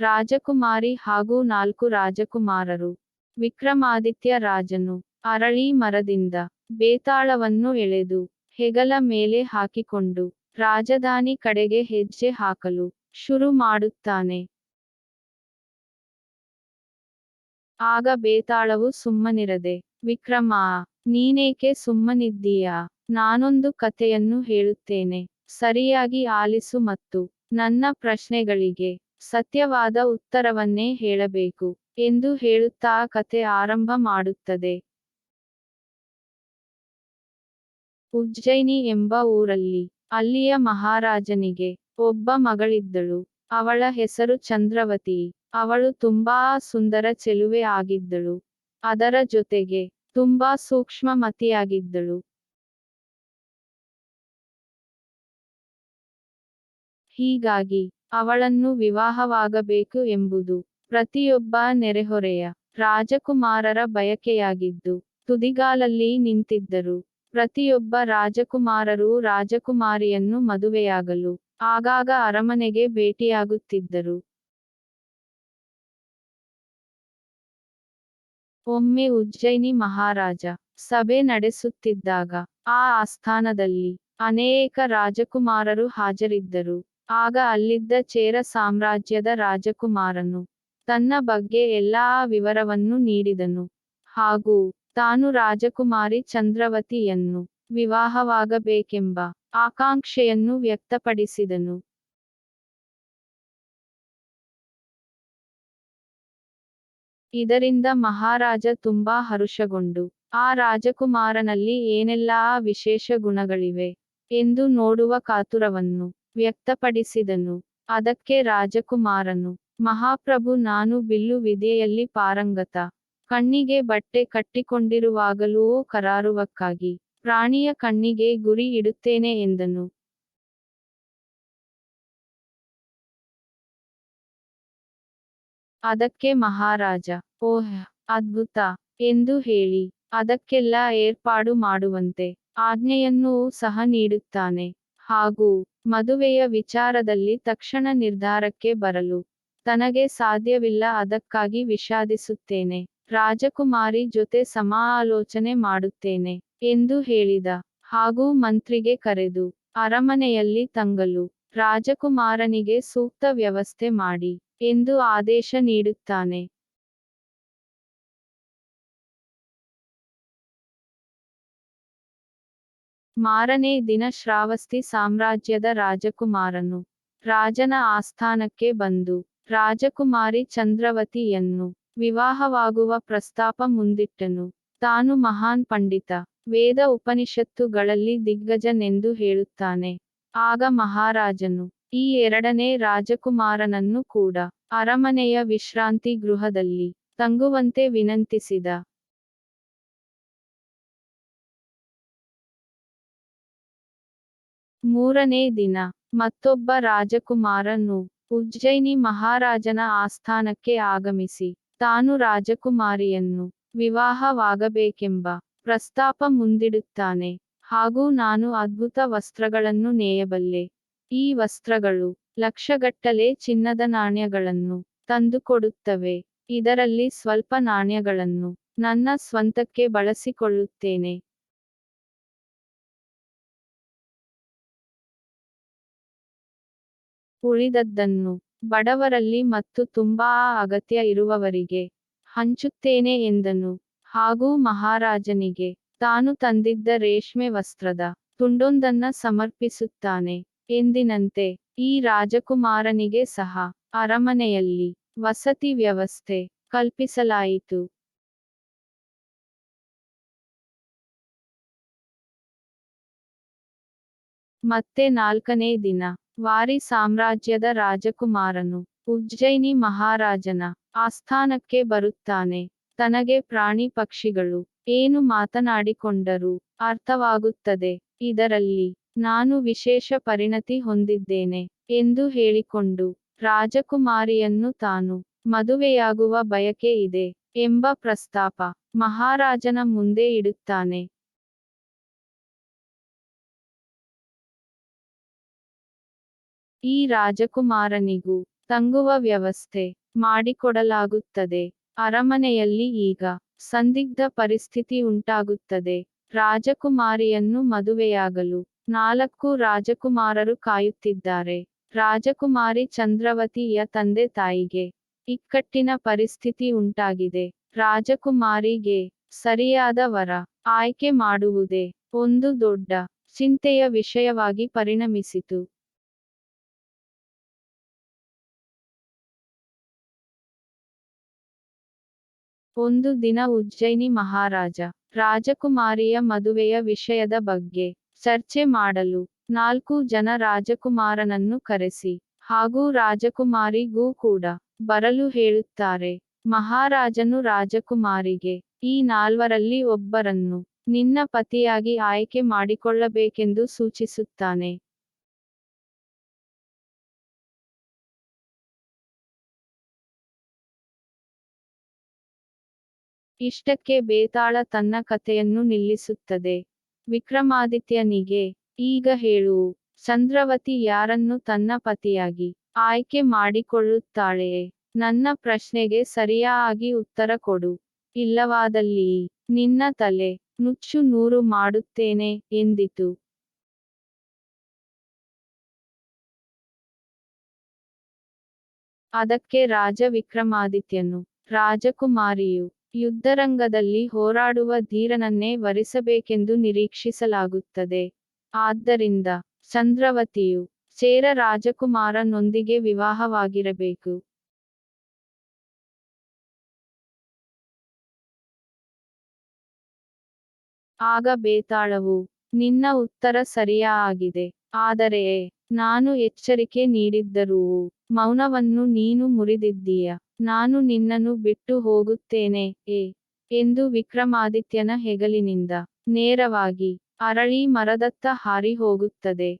ರಾಜಕುಮಾರಿ ಹಾಗೂ 4 ರಾಜಕುಮಾರರು. ವಿಕ್ರಮಾದಿತ್ಯ ರಾಜನು ಅರಳಿ ಮರದಿಂದ ಬೇತಾಳವನ್ನು ಎಳೆದು ಹೆಗಲ ಮೇಲೆ ಹಾಕಿಕೊಂಡು ರಾಜಧಾನಿ ಕಡೆಗೆ ಹೆಜ್ಜೆ ಹಾಕಲು ಶುರು ಮಾಡುತ್ತಾನೆ. ಆಗ ಬೇತಾಳವು ಸುಮ್ಮನಿರದೆ, ವಿಕ್ರಮಾ, ನೀನೇಕೆ ಸುಮ್ಮನಿದ್ದೀಯಾ? ನಾನೊಂದು ಕಥೆಯನ್ನು ಹೇಳುತ್ತೇನೆ, ಸರಿಯಾಗಿ ಆಲಿಸು ಮತ್ತು ನನ್ನ ಪ್ರಶ್ನೆಗಳಿಗೆ ಸತ್ಯವಾದ ಉತ್ತರವನ್ನೇ ಹೇಳಬೇಕು ಎಂದು ಹೇಳುತ್ತಾ ಕಥೆ ಆರಂಭ ಮಾಡುತ್ತದೆ. ಉಜ್ಜಯಿನಿ ಎಂಬ ಊರಲ್ಲಿ ಅಲ್ಲಿಯ ಮಹಾರಾಜನಿಗೆ ಒಬ್ಬ ಮಗಳಿದ್ದಳು. ಅವಳ ಹೆಸರು ಚಂದ್ರವತಿ. ಅವಳು ತುಂಬಾ ಸುಂದರ ಚೆಲುವೆ ಆಗಿದ್ದಳು. ಅದರ ಜೊತೆಗೆ ತುಂಬಾ ಸೂಕ್ಷ್ಮಮತಿಯಾಗಿದ್ದಳು. ಹೀಗಾಗಿ ಅವಳನ್ನು ವಿವಾಹವಾಗಬೇಕು ಎಂಬುದು ಪ್ರತಿಯೊಬ್ಬ ನೆರೆಹೊರೆಯ ರಾಜಕುಮಾರರ ಬಯಕೆಯಾಗಿದ್ದು ತುದಿಗಾಲಲ್ಲಿ ನಿಂತಿದ್ದರು. ಪ್ರತಿಯೊಬ್ಬ ರಾಜಕುಮಾರರೂ ರಾಜಕುಮಾರಿಯನ್ನು ಮದುವೆಯಾಗಲು ಆಗಾಗ ಅರಮನೆಗೆ ಭೇಟಿಯಾಗುತ್ತಿದ್ದರು. ಒಮ್ಮೆ ಉಜ್ಜಯಿನಿ ಮಹಾರಾಜ ಸಭೆ ನಡೆಸುತ್ತಿದ್ದಾಗ ಆ ಆಸ್ಥಾನದಲ್ಲಿ ಅನೇಕ ರಾಜಕುಮಾರರು ಹಾಜರಿದ್ದರು. ಆಗ ಅಲ್ಲಿದ್ದ ಚೇರ ಸಾಮ್ರಾಜ್ಯದ ರಾಜಕುಮಾರನು ತನ್ನ ಬಗ್ಗೆ ಎಲ್ಲಾ ವಿವರವನ್ನು ನೀಡಿದನು ಹಾಗೂ ತಾನು ರಾಜಕುಮಾರಿ ಚಂದ್ರವತಿಯನ್ನು ವಿವಾಹವಾಗಬೇಕೆಂಬ ಆಕಾಂಕ್ಷೆಯನ್ನು ವ್ಯಕ್ತಪಡಿಸಿದನು. ಇದರಿಂದ ಮಹಾರಾಜ ತುಂಬಾ ಹರುಷಗೊಂಡು ಆ ರಾಜಕುಮಾರನಲ್ಲಿ ಏನೆಲ್ಲಾ ವಿಶೇಷ ಗುಣಗಳಿವೆ ಎಂದು ನೋಡುವ ಕಾತುರವನ್ನು ವ್ಯಕ್ತಪಡಿಸಿದನು. ಅದಕ್ಕೆ ರಾಜಕುಮಾರನು, ಮಹಾಪ್ರಭು, ನಾನು ಬಿಲ್ಲು ವಿದ್ಯೆಯಲ್ಲಿ ಪಾರಂಗತ. ಕಣ್ಣಿಗೆ ಬಟ್ಟೆ ಕಟ್ಟಿಕೊಂಡಿರುವಾಗಲೂ ಕರಾರುವಕ್ಕಾಗಿ ಪ್ರಾಣಿಯ ಕಣ್ಣಿಗೆ ಗುರಿ ಇಡುತ್ತೇನೆ ಎಂದನು. ಅದಕ್ಕೆ ಮಹಾರಾಜ, ಓಹ್, ಅದ್ಭುತ ಎಂದು ಹೇಳಿ ಅದಕ್ಕೆಲ್ಲ ಏರ್ಪಾಡು ಮಾಡುವಂತೆ ಆಜ್ಞೆಯನ್ನೂ ಸಹ ನೀಡುತ್ತಾನೆ ಹಾಗೂ ಮದುವೆಯ ವಿಚಾರದಲ್ಲಿ ತಕ್ಷಣ ನಿರ್ಧಾರಕ್ಕೆ ಬರಲು ತನಗೆ ಸಾಧ್ಯವಿಲ್ಲ, ಅದಕ್ಕಾಗಿ ವಿಷಾದಿಸುತ್ತೇನೆ, ರಾಜಕುಮಾರಿ ಜೊತೆ ಸಮಾಲೋಚನೆ ಮಾಡುತ್ತೇನೆ ಎಂದು ಹೇಳಿದ. ಹಾಗೂ ಮಂತ್ರಿಗೆ ಕರೆದು ಅರಮನೆಯಲ್ಲಿ ತಂಗಲು ರಾಜಕುಮಾರನಿಗೆ ಸೂಕ್ತ ವ್ಯವಸ್ಥೆ ಮಾಡಿ ಎಂದು ಆದೇಶ ನೀಡುತ್ತಾನೆ. ಮಾರನೇ ದಿನ ಶ್ರಾವಸ್ತಿ ಸಾಮ್ರಾಜ್ಯದ ರಾಜಕುಮಾರನು ರಾಜನ ಆಸ್ಥಾನಕ್ಕೆ ಬಂದು ರಾಜಕುಮಾರಿ ಚಂದ್ರವತಿಯನ್ನು ವಿವಾಹವಾಗುವ ಪ್ರಸ್ತಾಪ ಮುಂದಿಟ್ಟನು. ತಾನು ಮಹಾನ್ ಪಂಡಿತ, ವೇದ ಉಪನಿಷತ್ತುಗಳಲ್ಲಿ ದಿಗ್ಗಜನೆಂದು ಹೇಳುತ್ತಾನೆ. ಆಗ ಮಹಾರಾಜನು ಈ ಎರಡನೇ ರಾಜಕುಮಾರನನ್ನು ಕೂಡ ಅರಮನೆಯ ವಿಶ್ರಾಂತಿ ಗೃಹದಲ್ಲಿ ತಂಗುವಂತೆ ವಿನಂತಿಸಿದ. ಮೂರನೇ ದಿನ ಮತ್ತೊಬ್ಬ ರಾಜಕುಮಾರನು ಉಜ್ಜಯಿನಿ ಮಹಾರಾಜನ ಆಸ್ಥಾನಕ್ಕೆ ಆಗಮಿಸಿ ತಾನು ರಾಜಕುಮಾರಿಯನ್ನು ವಿವಾಹವಾಗಬೇಕೆಂಬ ಪ್ರಸ್ತಾಪ ಮುಂದಿಡುತ್ತಾನೆ. ಹಾಗೂ ನಾನು ಅದ್ಭುತ ವಸ್ತ್ರಗಳನ್ನು ನೇಯಬಲ್ಲೆ. ಈ ವಸ್ತ್ರಗಳು ಲಕ್ಷಗಟ್ಟಲೆ ಚಿನ್ನದ ನಾಣ್ಯಗಳನ್ನು ತಂದುಕೊಡುತ್ತವೆ. ಇದರಲ್ಲಿ ಸ್ವಲ್ಪ ನಾಣ್ಯಗಳನ್ನು ನನ್ನ ಸ್ವಂತಕ್ಕೆ ಬಳಸಿಕೊಳ್ಳುತ್ತೇನೆ. ಉಳಿದದ್ದನ್ನು ಬಡವರಲ್ಲಿ ಮತ್ತು ತುಂಬಾ ಅಗತ್ಯ ಇರುವವರಿಗೆ ಹಂಚುತ್ತೇನೆ ಎಂದನು. ಹಾಗೂ ಮಹಾರಾಜನಿಗೆ ತಾನು ತಂದಿದ್ದ ರೇಷ್ಮೆ ವಸ್ತ್ರದ ತುಂಡೊಂದನ್ನ ಸಮರ್ಪಿಸುತ್ತಾನೆ. ಎಂದಿನಂತೆ ಈ ರಾಜಕುಮಾರನಿಗೆ ಸಹ ಅರಮನೆಯಲ್ಲಿ ವಸತಿ ವ್ಯವಸ್ಥೆ ಕಲ್ಪಿಸಲಾಯಿತು. ಮತ್ತೆ ನಾಲ್ಕನೇ ದಿನ ವಾರಿ ಸಾಮ್ರಾಜ್ಯದ ರಾಜಕುಮಾರನು ಉಜ್ಜಯಿನಿ ಮಹಾರಾಜನ ಆಸ್ಥಾನಕ್ಕೆ ಬರುತ್ತಾನೆ. ತನಗೆ ಪ್ರಾಣಿ ಪಕ್ಷಿಗಳು ಏನು ಮಾತನಾಡಿಕೊಂಡರೂ ಅರ್ಥವಾಗುತ್ತದೆ. ಇದರಲ್ಲಿ ನಾನು ವಿಶೇಷ ಪರಿಣತಿ ಹೊಂದಿದ್ದೇನೆ ಎಂದು ಹೇಳಿಕೊಂಡು ರಾಜಕುಮಾರಿಯನ್ನು ತಾನು ಮದುವೆಯಾಗುವ ಬಯಕೆ ಇದೆ ಎಂಬ ಪ್ರಸ್ತಾಪ ಮಹಾರಾಜನ ಮುಂದೆ ಇಡುತ್ತಾನೆ. ಈ ರಾಜಕುಮಾರನಿಗೂ ತಂಗುವ ವ್ಯವಸ್ಥೆ ಮಾಡಿಕೊಡಲಾಗುತ್ತದೆ. ಅರಮನೆಯಲ್ಲಿ ಈಗ ಸಂದಿಗ್ಧ ಪರಿಸ್ಥಿತಿ ಉಂಟಾಗುತ್ತದೆ. ರಾಜಕುಮಾರಿಯನ್ನು ಮದುವೆಯಾಗಲು 4 ರಾಜಕುಮಾರರು ಕಾಯುತ್ತಿದ್ದಾರೆ. ರಾಜಕುಮಾರಿ ಚಂದ್ರವತಿಯ ತಂದೆ ತಾಯಿಗೆ ಇಕ್ಕಟ್ಟಿನ ಪರಿಸ್ಥಿತಿ ಉಂಟಾಗಿದೆ. ರಾಜಕುಮಾರಿಗೆ ಸರಿಯಾದ ವರ ಆಯ್ಕೆ ಮಾಡುವುದೇ ಒಂದು ದೊಡ್ಡ ಚಿಂತೆಯ ವಿಷಯವಾಗಿ ಪರಿಣಮಿಸಿತು. ಒಂದು ದಿನ ಉಜ್ಜಯಿನಿ ಮಹಾರಾಜ ರಾಜಕುಮಾರಿಯ ಮದುವೆಯ ವಿಷಯದ ಬಗ್ಗೆ ಚರ್ಚೆ ಮಾಡಲು 4 ಜನ ರಾಜಕುಮಾರನನ್ನು ಕರೆಸಿ ಹಾಗೂ ರಾಜಕುಮಾರಿಗೂ ಕೂಡ ಬರಲು ಹೇಳುತ್ತಾರೆ. ಮಹಾರಾಜನು ರಾಜಕುಮಾರಿಗೆ ಈ 4ರಲ್ಲಿ ಒಬ್ಬರನ್ನು ನಿನ್ನ ಪತಿಯಾಗಿ ಆಯ್ಕೆ ಮಾಡಿಕೊಳ್ಳಬೇಕೆಂದು ಸೂಚಿಸುತ್ತಾನೆ. ಇಷ್ಟಕ್ಕೆ ಬೇತಾಳ ತನ್ನ ಕಥೆಯನ್ನು ನಿಲ್ಲಿಸುತ್ತದೆ. ವಿಕ್ರಮಾದಿತ್ಯನಿಗೆ ಈಗ ಹೇಳು, ಚಂದ್ರವತಿ ಯಾರನ್ನು ತನ್ನ ಪತಿಯಾಗಿ ಆಯ್ಕೆ ಮಾಡಿಕೊಳ್ಳುತ್ತಾಳೆಯೇ? ನನ್ನ ಪ್ರಶ್ನೆಗೆ ಸರಿಯಾಗಿ ಉತ್ತರ ಕೊಡು. ಇಲ್ಲವಾದಲ್ಲಿ ನಿನ್ನ ತಲೆ ನುಚ್ಚು ನೂರು ಮಾಡುತ್ತೇನೆ ಎಂದಿತು. ಅದಕ್ಕೆ ರಾಜ ವಿಕ್ರಮಾದಿತ್ಯನು, ರಾಜಕುಮಾರಿಯು ಯುದ್ಧರಂಗದಲ್ಲಿ ಹೋರಾಡುವ ಧೀರನನ್ನೇ ವರಿಸಬೇಕೆಂದು ನಿರೀಕ್ಷಿಸಲಾಗುತ್ತದೆ. ಆದ್ದರಿಂದ ಚಂದ್ರವತಿಯು ಚೇರ ರಾಜಕುಮಾರನೊಂದಿಗೆ ವಿವಾಹವಾಗಿರಬೇಕು. ಆಗ ಬೇತಾಳವು, ನಿನ್ನ ಉತ್ತರ ಸರಿಯಾಗಿದೆ. ಆದರೆ ನಾನು ಎಚ್ಚರಿಕೆ ನೀಡಿದ್ದರೂ ಮೌನವನ್ನು ನೀನು ಮುರಿದಿದ್ದೀಯ. ನಾನು ನಿನ್ನನ್ನು ಬಿಟ್ಟು ಹೋಗುತ್ತೇನೆ ಎಂದು ವಿಕ್ರಮಾದಿತ್ಯನ ಹೆಗಲಿನಿಂದ ನೇರವಾಗಿ ಅರಳಿ ಮರದತ್ತ ಹಾರಿ ಹೋಗುತ್ತದೆ.